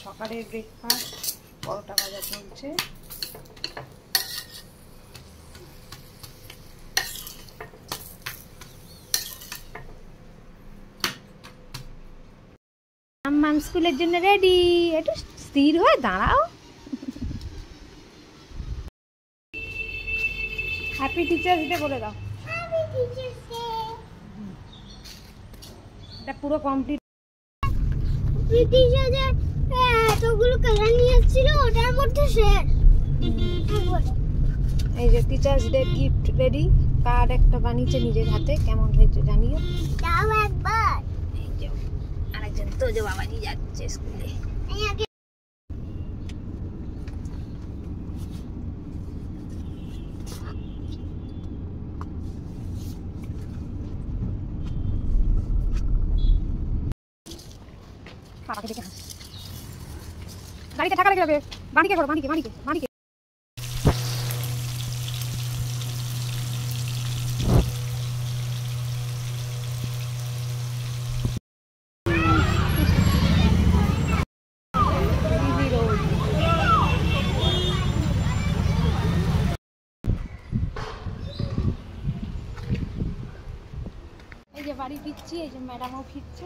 সকালের ব্রেকফাস্ট পরোটা ভাজা চলছে। মাম স্কুলের জন্য রেডি। একটু স্থির হয়ে দাঁড়াও। হ্যাপি টিচার্স ডে বলে দাও। Happy teachers day. এটা পুরো কমপ্লিট। টিচার যে এতগুলো কালার নিয়ে ছিল ওটার মধ্যে শেষ। এই যে teachers day gift ready. Card একটা বানিয়েছে নিজের হাতে, কেমন হয়েছে জানিও। দাও একবার। এই যে আরেকজন তো যে বাবাজি যাচ্ছে স্কুলে। বাবাকে দেখে হাস। গাড়িতে ঠাকা লেগে যাবে। বাড়িকে করো, বাড়িকে বাড়িকে বাড়িকে। এই যে বাড়ি ফিরছি, এই যে ম্যাডামও ফিরছে।